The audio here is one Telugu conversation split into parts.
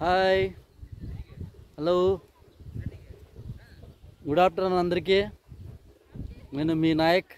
హాయ్, హలో, గుడ్ ఆఫ్టర్నూన్ అందరికీ. నేను మీ నాయక్.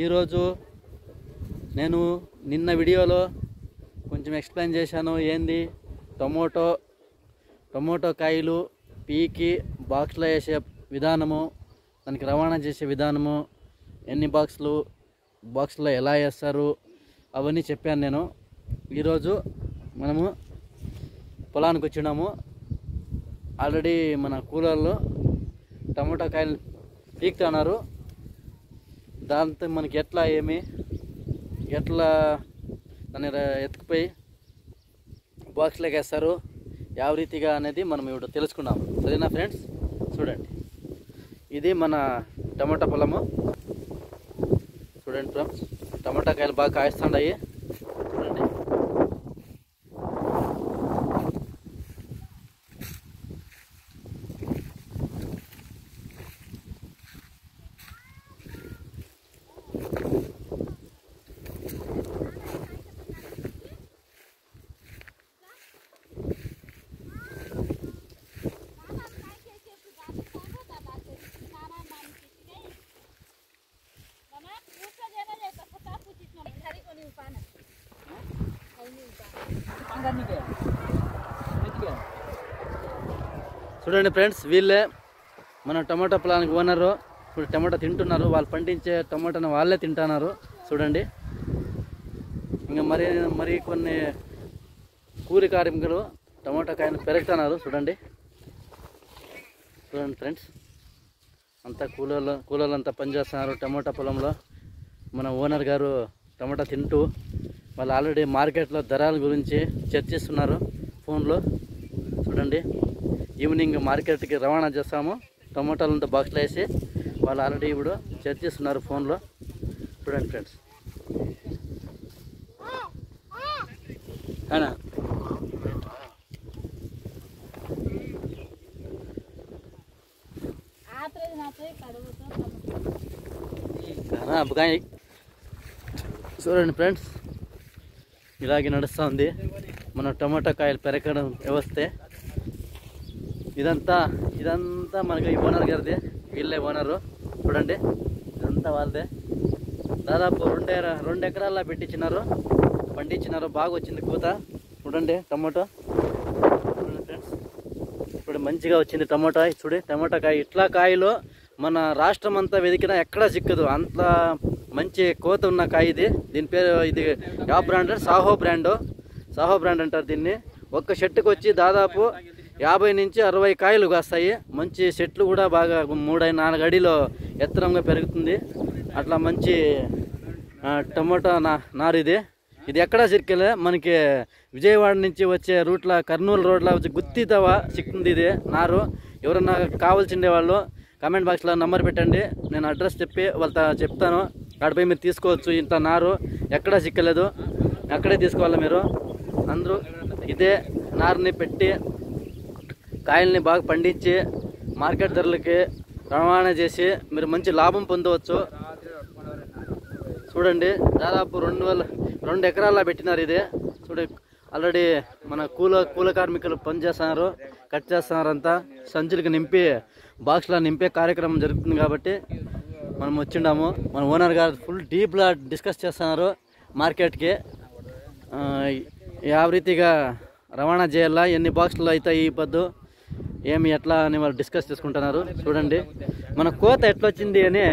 ఈరోజు నేను నిన్న వీడియోలో కొంచెం ఎక్స్ప్లెయిన్ చేశాను. ఏంది టమోటో కాయలు పీకి బాక్స్లో వేసే విధానము, దానికి రవాణా చేసే విధానము, ఎన్ని బాక్స్లో ఎలా వేస్తారు అవన్నీ చెప్పాను నేను. ఈరోజు మనము పొలానికి వచ్చినాము. ఆల్రెడీ మన కూలర్లో టమోటా కాయలు పీకుతున్నారు. దాంతో మనకి ఎట్లా దాన్ని ఎత్తుకుపోయి బాక్స్లోకి వేస్తారు, ಯಾವ రీతిగా అనేది మనం ఇప్పుడు తెలుసుకున్నాము. సరేనా ఫ్రెండ్స్? చూడండి, ఇది మన టమాటా పొలము. చూడండి ఫ్రెండ్స్, టమాటా కాయలు బాగా కాయిస్తున్నాయి. చూడండి, చూడండి ఫ్రెండ్స్, వీళ్ళే మన టమాటా పొలానికి ఓనరు. ఇప్పుడు టమాటా తింటున్నారు. వాళ్ళు పండించే టమాటాను వాళ్ళే తింటున్నారు. చూడండి, ఇంకా మరి కొన్ని కూలి కార్మికులు టమాటా కాయను పెరుగుతున్నారు. చూడండి ఫ్రెండ్స్, అంతా కూలీలు అంతా పనిచేస్తున్నారు టమాటా పొలంలో. మన ఓనర్ గారు టమాటా తింటూ వాళ్ళు ఆల్రెడీ మార్కెట్లో ధరల గురించి చర్చిస్తున్నారు ఫోన్లో. చూడండి, ఈవినింగ్ మార్కెట్కి రవాణా చేస్తాము. టమాటాలంతా బాక్స్లో వేసి వాళ్ళు ఆల్రెడీ ఇప్పుడు చర్చిస్తున్నారు ఫోన్లో. చూడండి ఫ్రెండ్స్, కానా అబ్బాయి. చూడండి ఫ్రెండ్స్, ఇలాగే నడుస్తూ ఉంది మన టమాటా కాయలు పెరగడం వ్యవస్థ. ఇదంతా మనకి ఈ ఓనర్ గారిది. వీళ్ళే ఓనరు. చూడండి, ఇదంతా వాళ్ళదే. దాదాపు 2 ఎకరాల్లో పండించినారు. బాగా వచ్చింది పూత. చూడండి టమాటో. చూడండి ఫ్రెండ్స్, ఇప్పుడు మంచిగా వచ్చింది టమాటా. చూడండి, టమాటా కాయ ఇట్లా కాయలు మన రాష్ట్రం అంతా వెతికినా ఎక్కడా చిక్కదు. అంత మంచి కోత ఉన్న కాయ ఇది. దీని పేరు ఇది యా బ్రాండ్? సాహో బ్రాండ్ అంటారు దీన్ని. ఒక్క చెట్టుకు వచ్చి దాదాపు 50 నుంచి 60 కాయలు కాస్తాయి. మంచి చెట్లు కూడా బాగా 3-4 అడిలో ఎత్తరంగా పెరుగుతుంది. అట్లా మంచి టమోటా నారు ఇది ఎక్కడా చిక్కలే. మనకి విజయవాడ నుంచి వచ్చే రూట్లో, కర్నూలు రోడ్లో వచ్చి గుత్తితవ చిక్కుంది ఇది నారు. ఎవరన్నా కావాల్సిండే వాళ్ళు కామెంట్ బాక్స్లో నంబర్ పెట్టండి, నేను అడ్రస్ చెప్పి వాళ్ళతో చెప్తాను. అక్కడిపై మీరు తీసుకోవచ్చు. ఇంత నారు ఎక్కడా చిక్కలేదు, అక్కడే తీసుకోవాలి మీరు. అందరూ ఇదే నారుని పెట్టి కాయల్ని బాగా పండించి మార్కెట్ ధరలకి రవాణా చేసి మీరు మంచి లాభం పొందవచ్చు. చూడండి, దాదాపు 2 ఎకరాల్లో పెట్టినారు ఇది. చూడండి, ఆల్రెడీ మన కూల కార్మికులు పనిచేస్తున్నారు, కట్ చేస్తున్నారు. అంతా సంచులకి నింపి బాక్స్లో నింపే కార్యక్రమం జరుగుతుంది కాబట్టి మనం వచ్చిండాము. మన ఓనర్ గారు ఫుల్ డీప్గా డిస్కస్ చేస్తున్నారు మార్కెట్కి ಯಾವ రీతిగా రవాణా చేయాలా, ఎన్ని బాక్సులు అవుతాయి ఈ పొద్దు, ఎట్లా అని వాళ్ళు డిస్కస్ చేసుకుంటున్నారు. చూడండి, మన కోత ఎట్లా వచ్చింది అని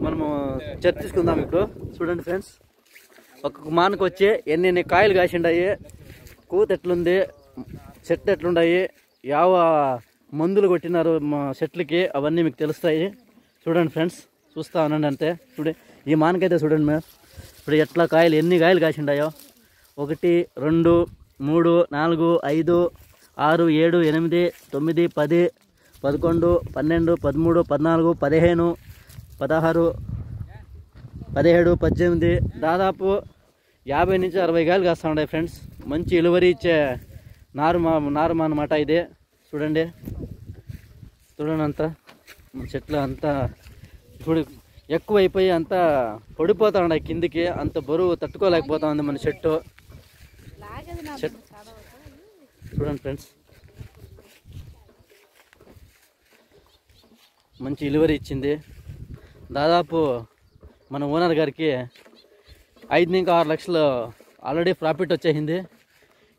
మనము చర్చించుకుందాం ఇప్పుడు. చూడండి ఫ్రెండ్స్, ఒక్కొక్క మానకు వచ్చి ఎన్ని కాయలు కాసిండాయి, కోత ఎట్లుంది, చెట్లు ఎట్లుండాయి, ಯಾವ మందులు కొట్టినారు చెట్లకి, అవన్నీ మీకు తెలుస్తాయి. చూడండి ఫ్రెండ్స్, చూస్తూ ఉండండి అంతే. చూడండి, ఈ మానకైతే చూడండి మీరు ఇప్పుడు ఎట్లా కాయలు, ఎన్ని కాయలు కాసిండాయో. 1 2 3 4 5 6 7 8 9 10 11 12 13 14 15 16 17 18 దాదాపు 50 నుంచి 60 కాయలు కాస్తూ ఉన్నాయి ఫ్రెండ్స్. మంచి ఇలువరి ఇచ్చే నారు అన్నమాట ఇది. చూడండి అంతా చెట్లు అంతా ఇప్పుడు ఎక్కువైపోయి అంతా పడిపోతా ఉన్నాయి కిందికి. అంత బరువు తట్టుకోలేకపోతా ఉంది మన చెట్టు. చూడండి ఫ్రెండ్స్, మంచి డెలివరీ ఇచ్చింది. దాదాపు మన ఓనర్ గారికి 5 నుంచి 6 లక్షలు ఆల్రెడీ ప్రాఫిట్ వచ్చేసింది.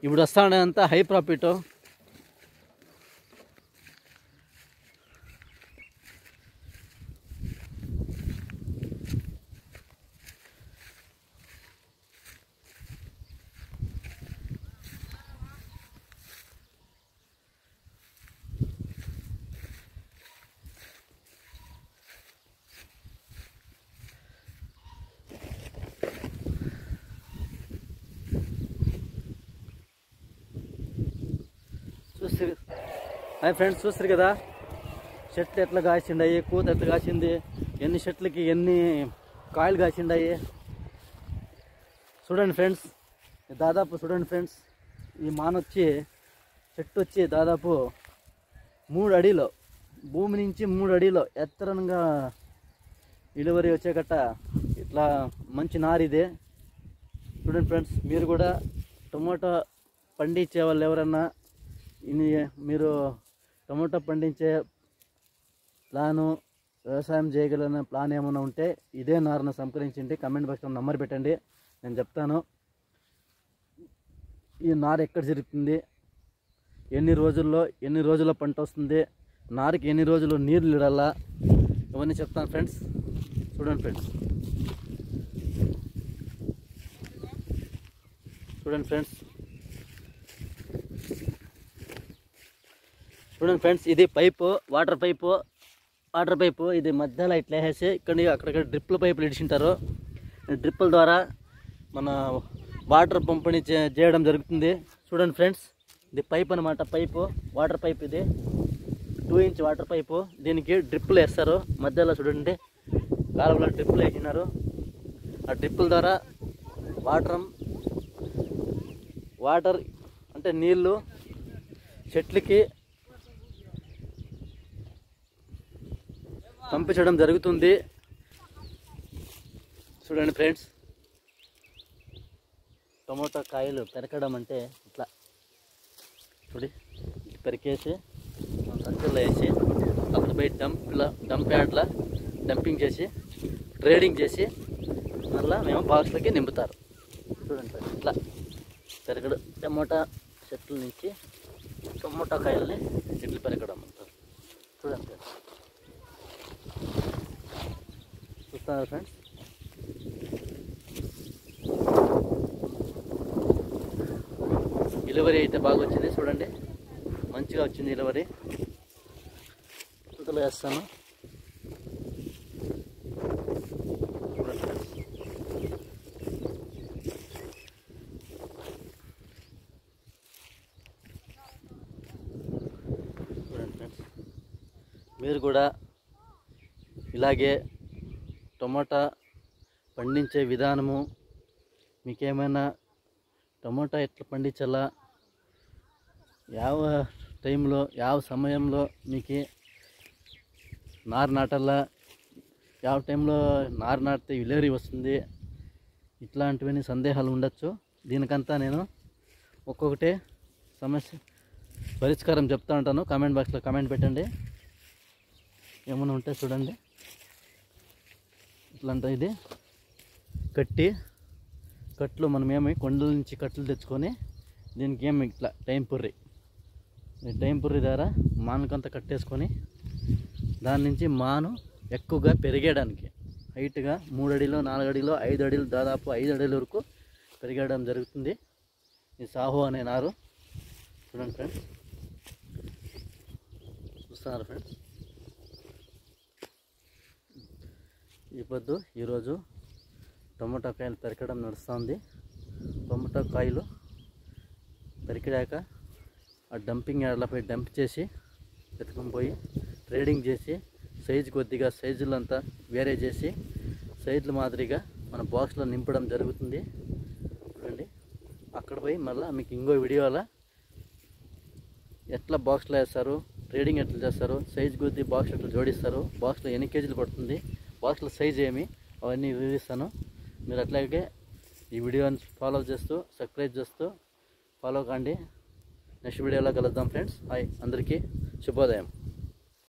ఇప్పుడు వస్తాడంతా హై ప్రాఫిట్. చూసి హాయ్ ఫ్రెండ్స్, చూస్తారు కదా చెట్లు ఎట్లా కాసిండాయి, కూత ఎట్లా కాసింది, ఎన్ని చెట్లకి ఎన్ని కాయలు కాసిండాయి చూడండి ఫ్రెండ్స్. దాదాపు చూడండి ఫ్రెండ్స్, ఈ చెట్టు వచ్చి దాదాపు 3 అడిలో, భూమి నుంచి 3 అడిలో ఎత్తరంగా డెలివరీ వచ్చేకట్ట ఇట్లా మంచి నారిదే. చూడండి ఫ్రెండ్స్, మీరు కూడా టమోటా పండించే వాళ్ళు ఎవరన్నా మీరు టమోటా పండించే ప్లాను, వ్యవసాయం చేయగలిగిన ప్లాన్ ఏమైనా ఉంటే ఇదే నారును సంప్రదించండి. కమెంట్ బాక్స్లో నంబర్ పెట్టండి, నేను చెప్తాను. ఈ నారు ఎక్కడ జరుగుతుంది, ఎన్ని రోజుల్లో పంట వస్తుంది, నారుకి ఎన్ని రోజులు నీళ్ళు ఇడాలా, ఇవన్నీ చెప్తాను ఫ్రెండ్స్. చూడండి ఫ్రెండ్స్, చూడండి ఫ్రెండ్స్, ఇది పైపు, వాటర్ పైపు ఇది మధ్యలో ఇట్లా వేసి అక్కడక్కడ డ్రిప్పుల పైపులు ఇడిచింటారు. డ్రిప్పుల ద్వారా మన వాటర్ పంపిణీ చేయడం జరుగుతుంది. చూడండి ఫ్రెండ్స్, ఇది పైప్ అనమాట, వాటర్ పైప్. ఇది 2 ఇంచ్ వాటర్ పైపు. దీనికి డ్రిప్పులు వేస్తారు మధ్యలో. చూడండి, కాలువలో డ్రిప్పులు వేసినారు. ఆ డ్రిప్పుల ద్వారా వాటర్ అంటే నీళ్ళు చెట్లకి పంపించడం జరుగుతుంది. చూడండి ఫ్రెండ్స్, టమోటా కాయలు పెరకడం అంటే ఇట్లా పెరికేసి సంచుల్లో వేసి అక్కడ పోయి డంప్ యార్డ్లో డంపింగ్ చేసి ట్రేడింగ్ చేసి మళ్ళీ మేము బాక్స్లకి నింపుతారు. చూడండి ఫ్రెండ్స్, ఇట్లా పెరగడం టమోటా చెట్ల నుంచి టమోటా కాయల్ని చెట్లు పెరగడం అంటారు. చూడండి ఫ్రెండ్స్, చూస్తున్నారు ఫ్రెండ్స్. డెలివరీ అయితే బాగా వచ్చింది. చూడండి, మంచిగా వచ్చింది డెలివరీ. ఇంతలో వేస్తాను. చూడండి ఫ్రెండ్స్, మీరు కూడా ఇలాగే టమోటా పండించే విధానము, మీకేమైనా టమోటా ఎట్లా పండించాలా, యావ టైంలో యావ సమయంలో మీకు నారు నాటాలా, యావ టైంలో నారు నాటితే డెలివరీ వస్తుంది, ఇట్లాంటివన్నీ సందేహాలు ఉండొచ్చు. దీనికంతా నేను ఒక్కొక్కటే సమస్య పరిష్కారం చెప్తా ఉంటాను. కామెంట్ బాక్స్లో కామెంట్ పెట్టండి, ఏమైనా ఉంటే చూడండి. ఇట్లంటే ఇది కట్లు మనమేమి కొండల నుంచి కట్లు తెచ్చుకొని దీనికి ఏమి ఇట్లా టైం పుర్రి ద్వారా మానుకంతా కట్టేసుకొని దాని నుంచి మాను ఎక్కువగా పెరిగేయడానికి హైట్గా 3 అడుగులు 4 అడుగులు 5 అడుగులు దాదాపు 5 అడుగుల వరకు పెరిగేయడం జరుగుతుంది. ఈ సాహో అనే నారు. చూడండి ఫ్రెండ్స్, చూస్తున్నారు ఫ్రెండ్స్. ఈరోజు టమోటా కాయలు పెరకడం నడుస్తుంది. టమోటా కాయలు పెరికాక ఆ డంపింగ్ యార్డ్లపై డంప్ చేసి ఎత్తుకొని పోయి ట్రేడింగ్ చేసి సైజులంతా వేరే చేసి సైజుల మాదిరిగా మన బాక్స్లో నింపడం జరుగుతుంది. చూడండి, అక్కడ పోయి మళ్ళీ మీకు ఇంకో వీడియోలో ఎట్లా బాక్స్లో వేస్తారు, ట్రేడింగ్ ఎట్లా చేస్తారు, సైజు కొద్ది బాక్స్ ఎట్లా జోడిస్తారు, బాక్స్లో ఎన్ని కేజీలు పడుతుంది, బాక్స్లో సైజ్ ఏమి, అవన్నీ వివరిస్తాను. మీరు అట్లాగే ఈ వీడియోని ఫాలో చేస్తూ సబ్స్క్రైబ్ చేస్తూ ఫాలో కాండి. నెక్స్ట్ వీడియోలో కలుద్దాం ఫ్రెండ్స్. హాయ్, అందరికీ శుభోదయం.